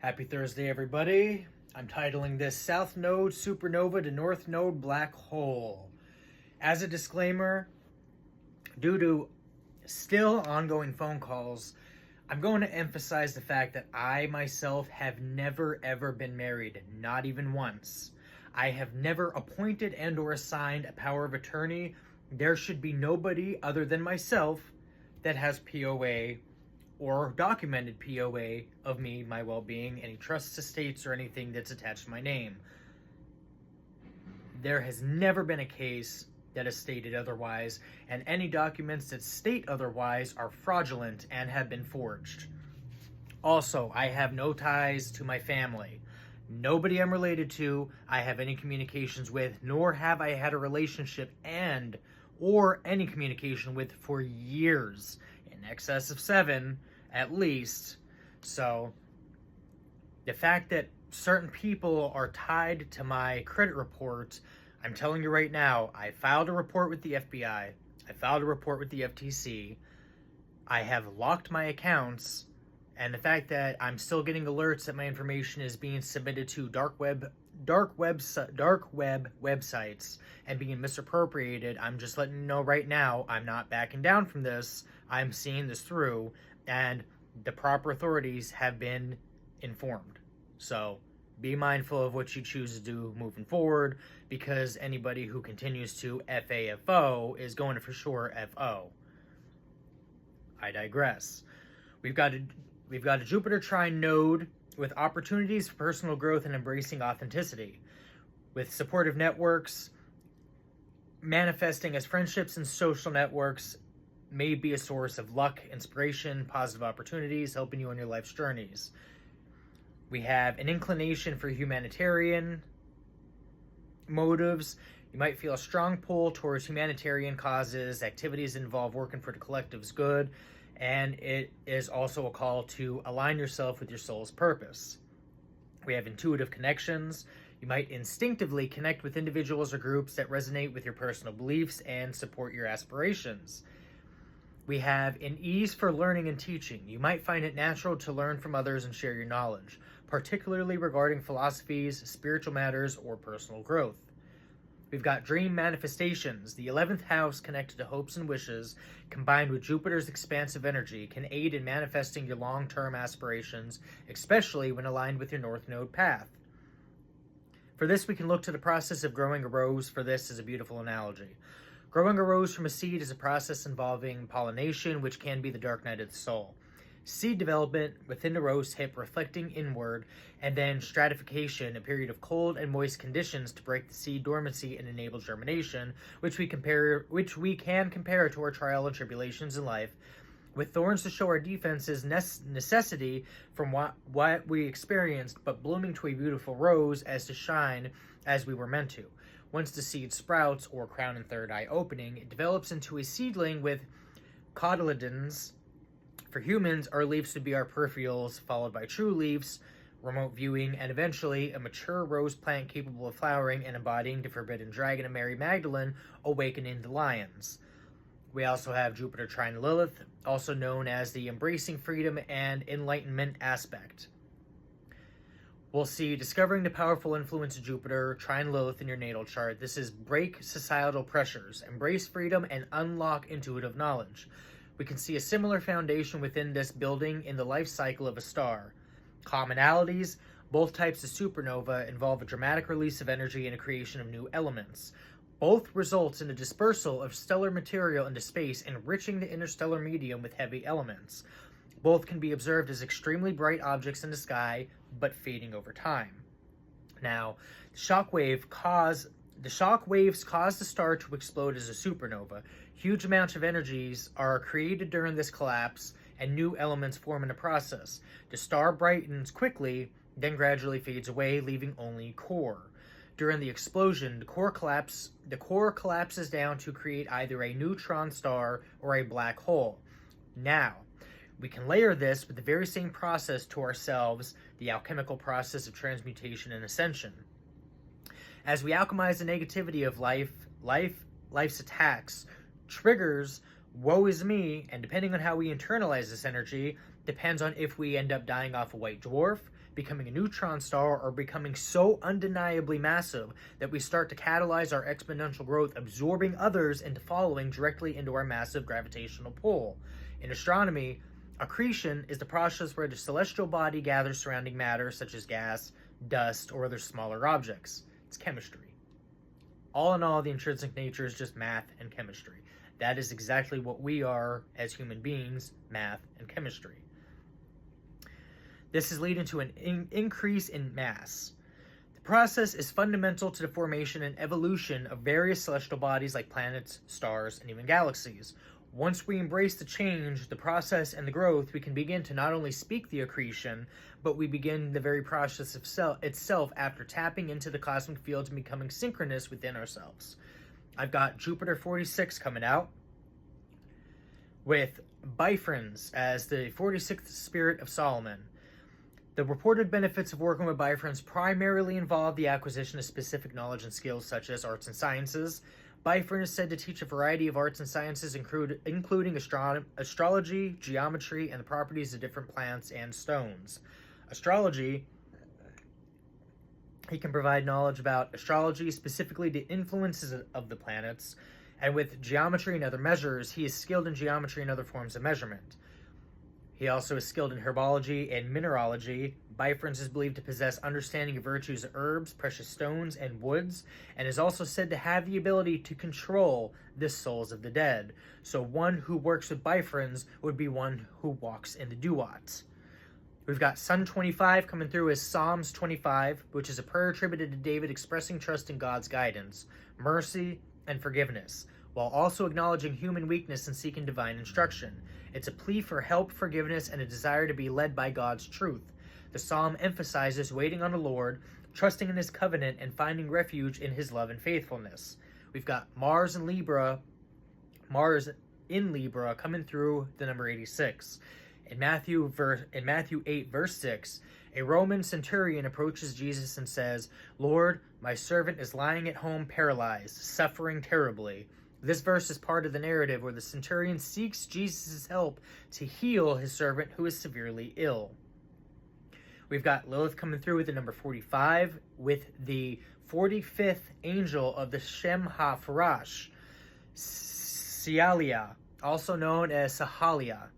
Happy Thursday, everybody. I'm titling this South Node Supernova to North Node Black Hole. As a disclaimer, due to still ongoing phone calls, I'm going to emphasize the fact that I myself have never ever been married, not even once. I have never appointed and or assigned a power of attorney. There should be nobody other than myself that has POA or documented POA of me, my well-being, any trusts, estates, or anything that's attached to my name. There has never been a case that has stated otherwise, and any documents that state otherwise are fraudulent and have been forged. Also, I have no ties to my family. Nobody I'm related to, I have any communications with, nor have I had a relationship or any communication with for years, in excess of 7 at least. So the fact that certain people are tied to my credit report, I'm telling you right now, I filed a report with the FBI, I filed a report with the FTC, I have locked my accounts, and the fact that I'm still getting alerts that my information is being submitted to dark web websites and being misappropriated, I'm just letting you know right now, I'm not backing down from this. I'm seeing this through, and the proper authorities have been informed. So be mindful of what you choose to do moving forward, because anybody who continues to FAFO is going to for sure FO. I digress. We've got a Jupiter trine node with opportunities for personal growth and embracing authenticity, with supportive networks manifesting as friendships and social networks may be a source of luck, inspiration, positive opportunities, helping you on your life's journeys. We have an inclination for humanitarian motives. You might feel a strong pull towards humanitarian causes, activities that involve working for the collective's good, and it is also a call to align yourself with your soul's purpose. We have intuitive connections. You might instinctively connect with individuals or groups that resonate with your personal beliefs and support your aspirations. We have an ease for learning and teaching. You might find it natural to learn from others and share your knowledge, particularly regarding philosophies, spiritual matters, or personal growth. We've got dream manifestations. The 11th house, connected to hopes and wishes, combined with Jupiter's expansive energy, can aid in manifesting your long-term aspirations, especially when aligned with your North Node path. For this, we can look to the process of growing a rose. For this is a beautiful analogy. Growing a rose from a seed is a process involving pollination, which can be the dark night of the soul. Seed development within the rose tip, reflecting inward, and then stratification, a period of cold and moist conditions to break the seed dormancy and enable germination, which we can compare to our trial and tribulations in life, with thorns to show our defenses, necessity from what we experienced, but blooming to a beautiful rose as to shine as we were meant to. Once the seed sprouts, or crown and third eye opening, it develops into a seedling with cotyledons. For humans, our leaves would be our peripherals, followed by true leaves, remote viewing, and eventually a mature rose plant capable of flowering and embodying the forbidden dragon of Mary Magdalene, awakening the lions. We also have Jupiter trine Lilith, also known as the embracing freedom and enlightenment aspect. We'll see discovering the powerful influence of Jupiter trine Lilith in your natal chart. This is break societal pressures, embrace freedom, and unlock intuitive knowledge. We can see a similar foundation within this building in the life cycle of a star. Commonalities: both types of supernova involve a dramatic release of energy and a creation of new elements. Both results in the dispersal of stellar material into space, enriching the interstellar medium with heavy elements. Both can be observed as extremely bright objects in the sky, but fading over time. Now, the shock waves cause the star to explode as a supernova. Huge amounts of energies are created during this collapse, and new elements form in the process. The star brightens quickly, then gradually fades away, leaving only core. During the explosion, the core collapses down to create either a neutron star or a black hole. Now, we can layer this with the very same process to ourselves, the alchemical process of transmutation and ascension. As we alchemize the negativity of life's attacks, triggers, woe is me, and depending on how we internalize this energy, depends on if we end up dying off a white dwarf, becoming a neutron star, or becoming so undeniably massive that we start to catalyze our exponential growth, absorbing others into following directly into our massive gravitational pull. In astronomy, accretion is the process where the celestial body gathers surrounding matter, such as gas, dust, or other smaller objects. It's chemistry. All in all, the intrinsic nature is just math and chemistry. That is exactly what we are as human beings, math and chemistry. This is leading to an increase in mass. The process is fundamental to the formation and evolution of various celestial bodies like planets, stars, and even galaxies. Once we embrace the change, the process, and the growth, we can begin to not only speak the accretion, but we begin the very process itself after tapping into the cosmic fields and becoming synchronous within ourselves. I've got Jupiter 46 coming out with Bifrons as the 46th spirit of Solomon. The reported benefits of working with Bifrons primarily involve the acquisition of specific knowledge and skills such as arts and sciences. Bifron is said to teach a variety of arts and sciences, including astrology, geometry, and the properties of different plants and stones. Astrology, he can provide knowledge about astrology, specifically the influences of the planets, and with geometry and other measures, he is skilled in geometry and other forms of measurement. He also is skilled in herbology and mineralogy. Bifrons is believed to possess understanding of virtues of herbs, precious stones, and woods, and is also said to have the ability to control the souls of the dead. So one who works with Bifrons would be one who walks in the Duat. We've got Sun 25 coming through as Psalms 25, which is a prayer attributed to David expressing trust in God's guidance, mercy, and forgiveness, while also acknowledging human weakness and seeking divine instruction. It's a plea for help, forgiveness, and a desire to be led by God's truth. The psalm emphasizes waiting on the Lord, trusting in his covenant, and finding refuge in his love and faithfulness. We've got Mars in Libra coming through the number 86. In Matthew 8, verse 6, a Roman centurion approaches Jesus and says, "Lord, my servant is lying at home paralyzed, suffering terribly." This verse is part of the narrative where the centurion seeks Jesus' help to heal his servant who is severely ill. We've got Lilith coming through with the number 45 with the 45th angel of the Shem HaFarash, Sialia, also known as Sahalia.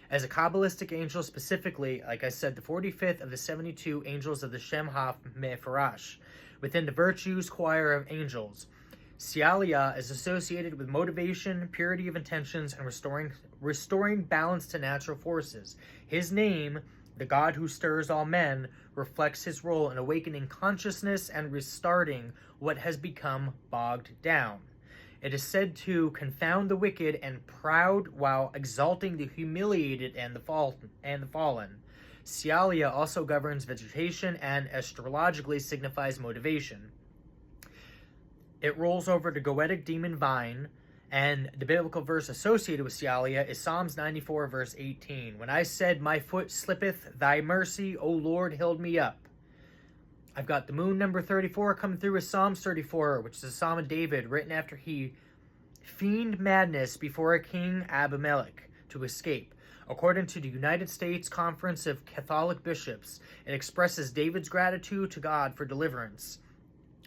As a Kabbalistic angel specifically, like I said, the 45th of the 72 angels of the Shem HaFarash, within the Virtues Choir of Angels. Sialia is associated with motivation, purity of intentions, and restoring balance to natural forces. His name, the God who stirs all men, reflects his role in awakening consciousness and restarting what has become bogged down. It is said to confound the wicked and proud while exalting the humiliated and the fallen. Sialia also governs vegetation and astrologically signifies motivation. It rolls over the goetic demon vine, and the biblical verse associated with Sialia is Psalms 94, verse 18. When I said, "My foot slippeth, thy mercy, O Lord, held me up." I've got the moon number 34 coming through as Psalms 34, which is a psalm of David written after he feigned madness before a king Abimelech to escape. According to the United States Conference of Catholic Bishops, it expresses David's gratitude to God for deliverance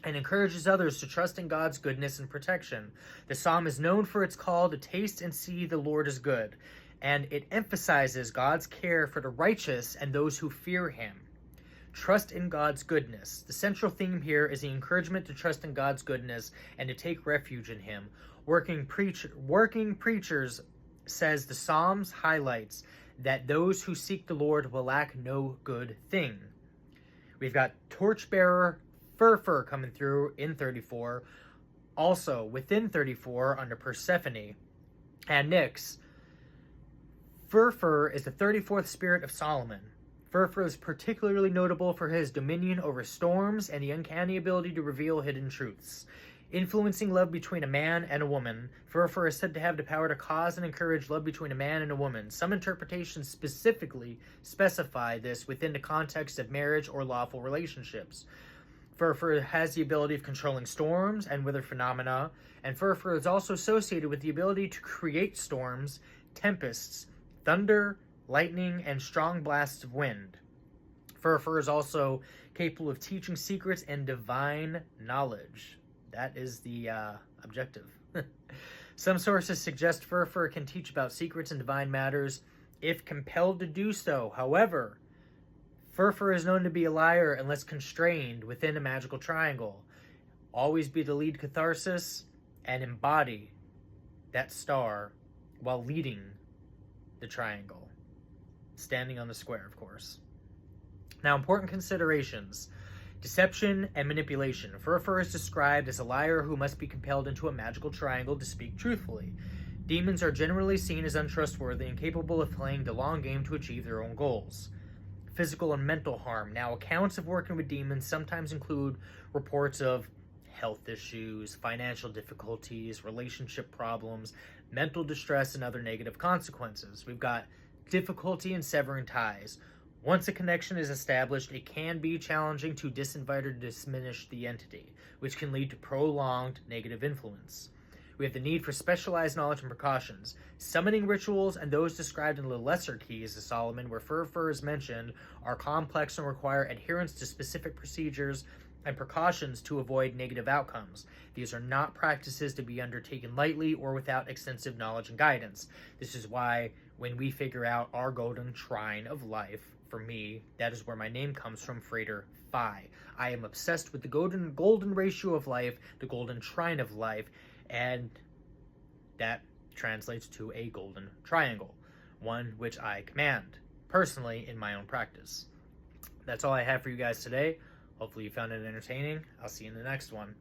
and encourages others to trust in God's goodness and protection. The psalm is known for its call to taste and see the Lord is good, and it emphasizes God's care for the righteous and those who fear him. Trust in God's goodness. The central theme here is the encouragement to trust in God's goodness and to take refuge in him. Working Preachers says the Psalms highlights that those who seek the Lord will lack no good thing. We've got Torchbearer Furfur coming through in 34. Also, within 34, under Persephone and Nyx, Furfur is the 34th spirit of Solomon. Furfur is particularly notable for his dominion over storms and the uncanny ability to reveal hidden truths. Influencing love between a man and a woman, Furfur is said to have the power to cause and encourage love between a man and a woman. Some interpretations specifically specify this within the context of marriage or lawful relationships. Furfur has the ability of controlling storms and weather phenomena, and Furfur is also associated with the ability to create storms, tempests, thunder, lightning, and strong blasts of wind. Furfur is also capable of teaching secrets and divine knowledge. That is the objective. Some sources suggest Furfur can teach about secrets and divine matters if compelled to do so. However, Furfur is known to be a liar unless constrained within a magical triangle. Always be the lead catharsis and embody that star while leading the triangle. Standing on the square, of course. Now, important considerations. Deception and manipulation. Furfur is described as a liar who must be compelled into a magical triangle to speak truthfully. Demons are generally seen as untrustworthy and capable of playing the long game to achieve their own goals. Physical and mental harm. Now, accounts of working with demons sometimes include reports of health issues, financial difficulties, relationship problems, mental distress, and other negative consequences. We've got difficulty in severing ties. Once a connection is established, it can be challenging to disinvite or diminish the entity, which can lead to prolonged negative influence. We have the need for specialized knowledge and precautions. Summoning rituals and those described in the Lesser Keys of Solomon, where Furfur is mentioned, are complex and require adherence to specific procedures and precautions to avoid negative outcomes. These are not practices to be undertaken lightly or without extensive knowledge and guidance. This is why when we figure out our golden shrine of life, for me, that is where my name comes from, Frater Phi. I am obsessed with the golden ratio of life, the golden shrine of life, and that translates to a golden triangle, one which I command personally in my own practice. That's all I have for you guys today. Hopefully you found it entertaining. I'll see you in the next one.